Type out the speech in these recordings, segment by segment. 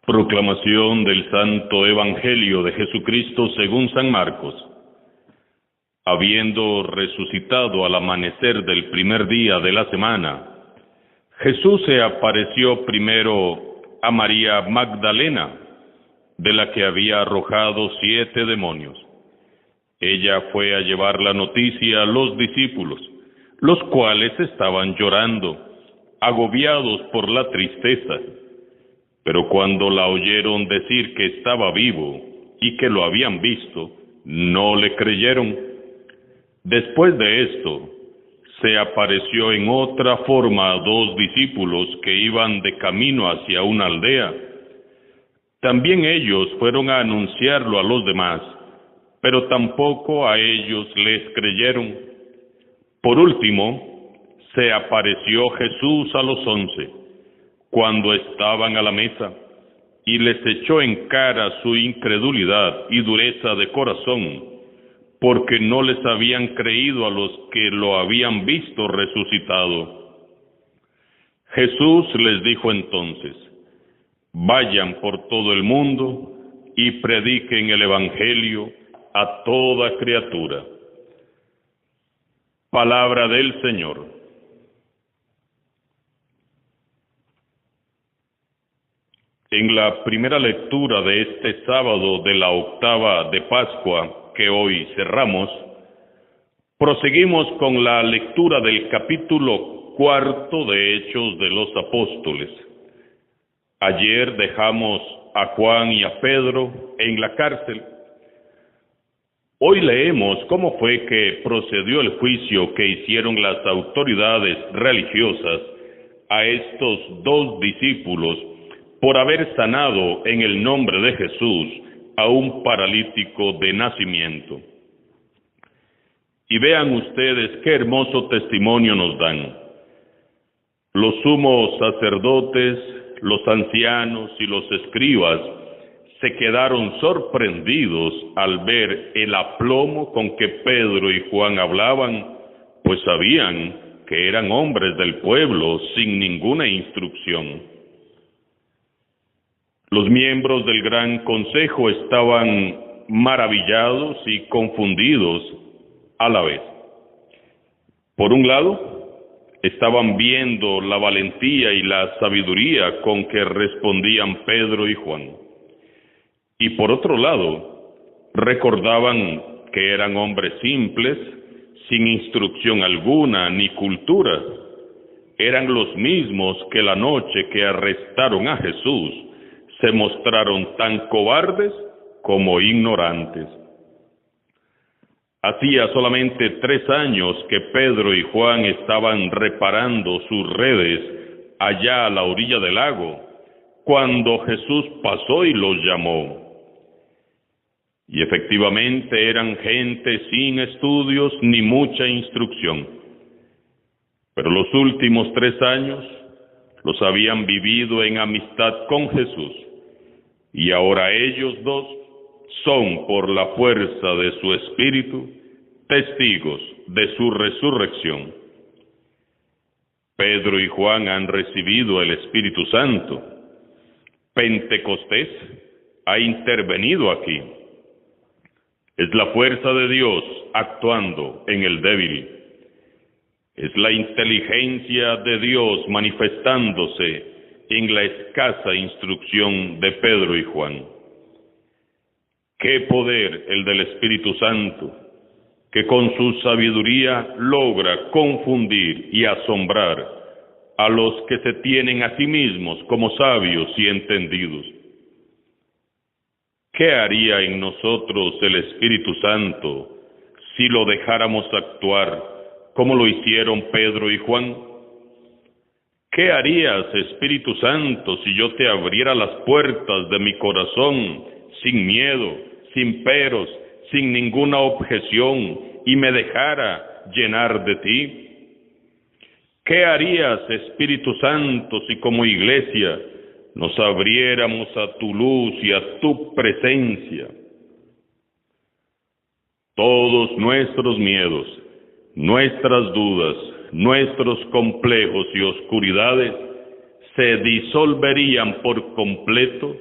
Proclamación del Santo Evangelio de Jesucristo según San Marcos. Habiendo resucitado al amanecer del primer día de la semana, Jesús se apareció primero a María Magdalena, de la que había arrojado 7 demonios. Ella fue a llevar la noticia a los discípulos, los cuales estaban llorando, agobiados por la tristeza. Pero cuando la oyeron decir que estaba vivo y que lo habían visto, no le creyeron. Después de esto, se apareció en otra forma a 2 discípulos que iban de camino hacia una aldea. También ellos fueron a anunciarlo a los demás, pero tampoco a ellos les creyeron. Por último, se apareció Jesús a los 11, cuando estaban a la mesa, y les echó en cara su incredulidad y dureza de corazón, porque no les habían creído a los que lo habían visto resucitado. Jesús les dijo entonces: vayan por todo el mundo y prediquen el Evangelio a toda criatura. Palabra del Señor. En la primera lectura de este sábado de la octava de Pascua, que hoy cerramos, proseguimos con la lectura del capítulo 4 de Hechos de los Apóstoles. Ayer dejamos a Juan y a Pedro en la cárcel. Hoy leemos cómo fue que procedió el juicio que hicieron las autoridades religiosas a estos 2 discípulos por haber sanado en el nombre de Jesús a un paralítico de nacimiento. Y vean ustedes qué hermoso testimonio nos dan. Los sumos sacerdotes, los ancianos y los escribas se quedaron sorprendidos al ver el aplomo con que Pedro y Juan hablaban, pues sabían que eran hombres del pueblo sin ninguna instrucción. Los miembros del Gran Consejo estaban maravillados y confundidos a la vez. Por un lado, estaban viendo la valentía y la sabiduría con que respondían Pedro y Juan. Y por otro lado, recordaban que eran hombres simples, sin instrucción alguna ni cultura. Eran los mismos que la noche que arrestaron a Jesús se mostraron tan cobardes como ignorantes. Hacía solamente 3 años que Pedro y Juan estaban reparando sus redes allá a la orilla del lago, cuando Jesús pasó y los llamó. Y efectivamente eran gente sin estudios ni mucha instrucción. Pero los últimos 3 años los habían vivido en amistad con Jesús. Y ahora ellos 2 son, por la fuerza de su espíritu, testigos de su resurrección. Pedro y Juan han recibido el Espíritu Santo. Pentecostés ha intervenido aquí. Es la fuerza de Dios actuando en el débil. Es la inteligencia de Dios manifestándose en la escasa instrucción de Pedro y Juan. ¡Qué poder el del Espíritu Santo, que con su sabiduría logra confundir y asombrar a los que se tienen a sí mismos como sabios y entendidos! ¿Qué haría en nosotros el Espíritu Santo si lo dejáramos actuar como lo hicieron Pedro y Juan? ¿Qué harías, Espíritu Santo, si yo te abriera las puertas de mi corazón sin miedo, sin peros, sin ninguna objeción y me dejara llenar de ti? ¿Qué harías, Espíritu Santo, si como iglesia nos abriéramos a tu luz y a tu presencia? Todos nuestros miedos, nuestras dudas, nuestros complejos y oscuridades se disolverían por completo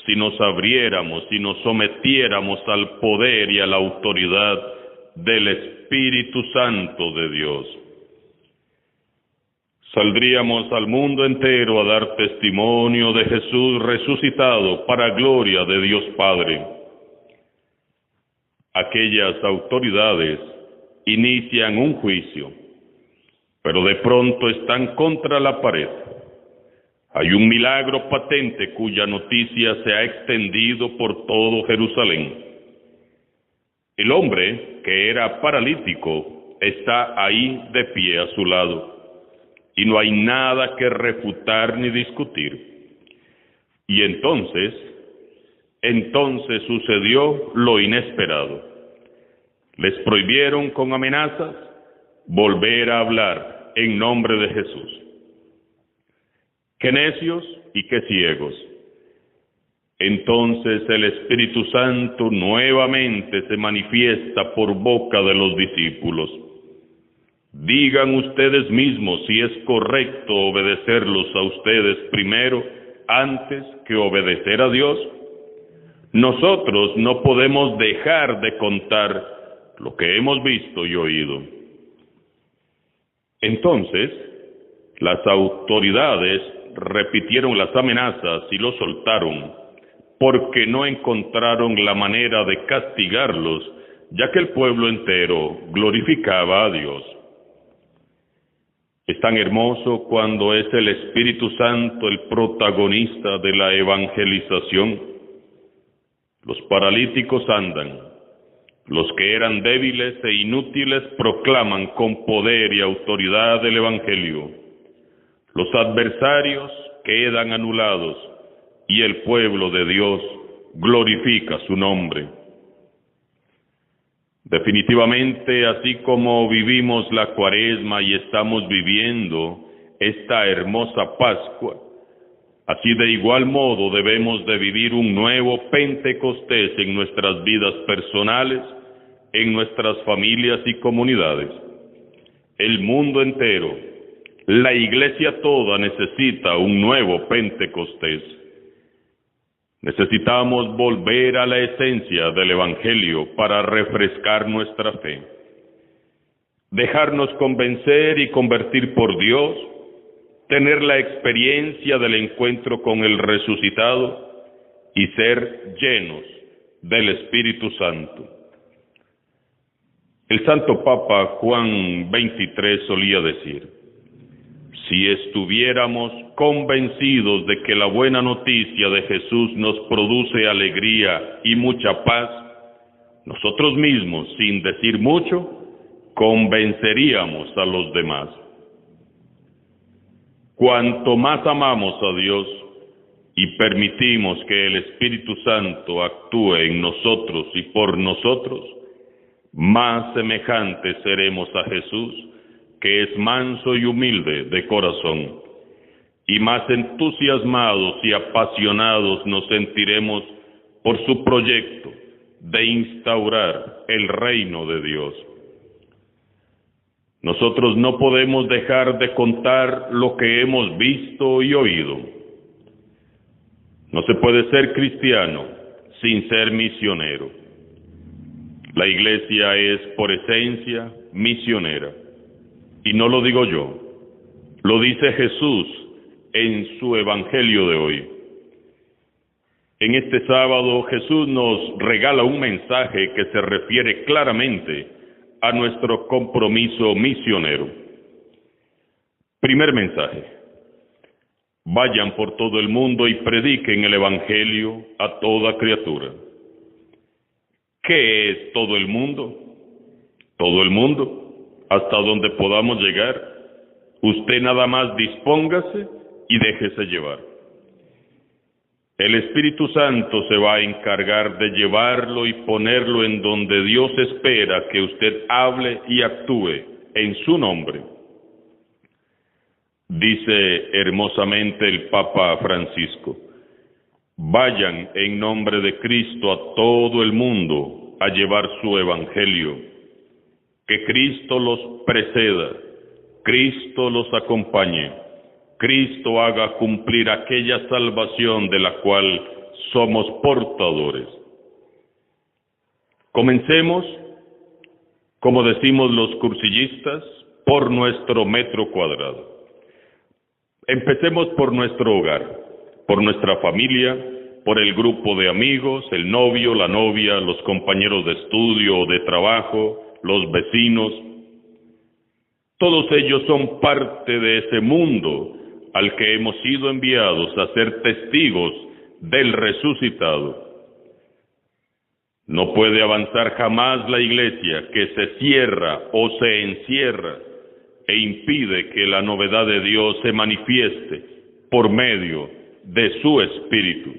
si nos abriéramos, si nos sometiéramos al poder y a la autoridad del Espíritu Santo de Dios. Saldríamos al mundo entero a dar testimonio de Jesús resucitado para gloria de Dios Padre. Aquellas autoridades inician un juicio, pero de pronto están contra la pared. Hay un milagro patente cuya noticia se ha extendido por todo Jerusalén. El hombre, que era paralítico, está ahí de pie a su lado, y no hay nada que refutar ni discutir. Y entonces sucedió lo inesperado. Les prohibieron con amenazas volver a hablar en nombre de Jesús. ¡Qué necios y qué ciegos! Entonces el Espíritu Santo nuevamente se manifiesta por boca de los discípulos. Digan ustedes mismos si es correcto obedecerlos a ustedes primero antes que obedecer a Dios. Nosotros no podemos dejar de contar lo que hemos visto y oído. Entonces, las autoridades repitieron las amenazas y los soltaron, porque no encontraron la manera de castigarlos, ya que el pueblo entero glorificaba a Dios. Es tan hermoso cuando es el Espíritu Santo el protagonista de la evangelización. Los paralíticos andan, los que eran débiles e inútiles proclaman con poder y autoridad el Evangelio. Los adversarios quedan anulados y el pueblo de Dios glorifica su nombre. Definitivamente, así como vivimos la Cuaresma y estamos viviendo esta hermosa Pascua, así de igual modo debemos de vivir un nuevo Pentecostés en nuestras vidas personales, en nuestras familias y comunidades. El mundo entero, la Iglesia toda necesita un nuevo Pentecostés. Necesitamos volver a la esencia del Evangelio para refrescar nuestra fe. Dejarnos convencer y convertir por Dios, tener la experiencia del encuentro con el resucitado y ser llenos del Espíritu Santo. El Santo Papa Juan XXIII solía decir: si estuviéramos convencidos de que la buena noticia de Jesús nos produce alegría y mucha paz, nosotros mismos, sin decir mucho, convenceríamos a los demás. Cuanto más amamos a Dios y permitimos que el Espíritu Santo actúe en nosotros y por nosotros, más semejantes seremos a Jesús, que es manso y humilde de corazón, y más entusiasmados y apasionados nos sentiremos por su proyecto de instaurar el reino de Dios. Nosotros no podemos dejar de contar lo que hemos visto y oído. No se puede ser cristiano sin ser misionero. La Iglesia es por esencia misionera. Y no lo digo yo, lo dice Jesús en su Evangelio de hoy. En este sábado Jesús nos regala un mensaje que se refiere claramente a nuestro compromiso misionero. Primer mensaje: vayan por todo el mundo y prediquen el Evangelio a toda criatura. ¿Qué es todo el mundo? Todo el mundo, hasta donde podamos llegar. Usted nada más dispóngase y déjese llevar. El Espíritu Santo se va a encargar de llevarlo y ponerlo en donde Dios espera que usted hable y actúe en su nombre. Dice hermosamente el Papa Francisco: vayan en nombre de Cristo a todo el mundo a llevar su Evangelio. Que Cristo los preceda, Cristo los acompañe, Cristo haga cumplir aquella salvación de la cual somos portadores. Comencemos, como decimos los cursillistas, por nuestro metro cuadrado. Empecemos por nuestro hogar, por nuestra familia, por el grupo de amigos, el novio, la novia, los compañeros de estudio o de trabajo, los vecinos. Todos ellos son parte de ese mundo al que hemos sido enviados a ser testigos del resucitado. No puede avanzar jamás la iglesia que se cierra o se encierra e impide que la novedad de Dios se manifieste por medio de su Espíritu.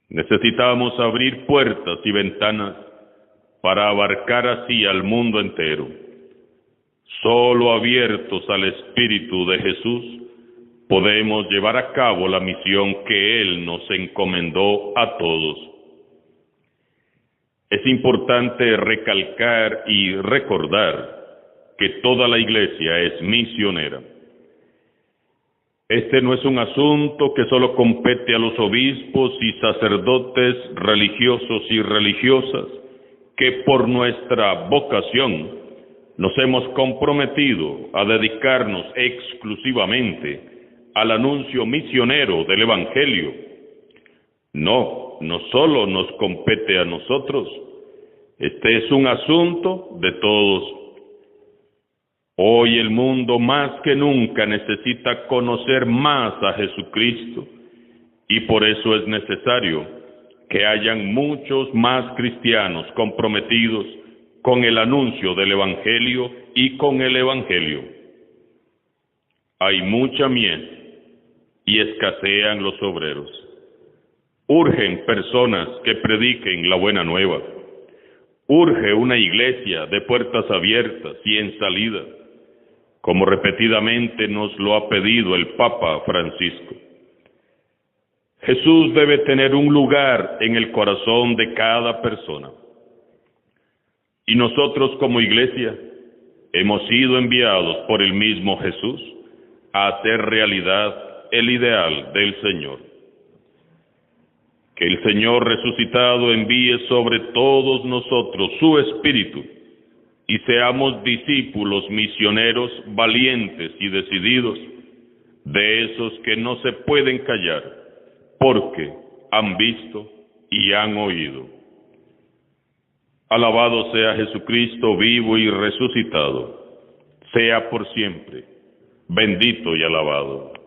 Necesitamos abrir puertas y ventanas para abarcar así al mundo entero. Solo abiertos al Espíritu de Jesús podemos llevar a cabo la misión que Él nos encomendó a todos. Es importante recalcar y recordar que toda la iglesia es misionera. Este no es un asunto que solo compete a los obispos y sacerdotes religiosos y religiosas que por nuestra vocación nos hemos comprometido a dedicarnos exclusivamente al anuncio misionero del Evangelio. No solo nos compete a nosotros, este es un asunto de todos. Hoy el mundo más que nunca necesita conocer más a Jesucristo y por eso es necesario que hayan muchos más cristianos comprometidos con el anuncio del Evangelio y con el Evangelio. Hay mucha miel y escasean los obreros. Urgen personas que prediquen la buena nueva. Urge una iglesia de puertas abiertas y en salida, como repetidamente nos lo ha pedido el Papa Francisco. Jesús debe tener un lugar en el corazón de cada persona. Y nosotros como iglesia hemos sido enviados por el mismo Jesús a hacer realidad el ideal del Señor. Que el Señor resucitado envíe sobre todos nosotros su Espíritu y seamos discípulos misioneros valientes y decididos, de esos que no se pueden callar, porque han visto y han oído. Alabado sea Jesucristo vivo y resucitado, sea por siempre, bendito y alabado.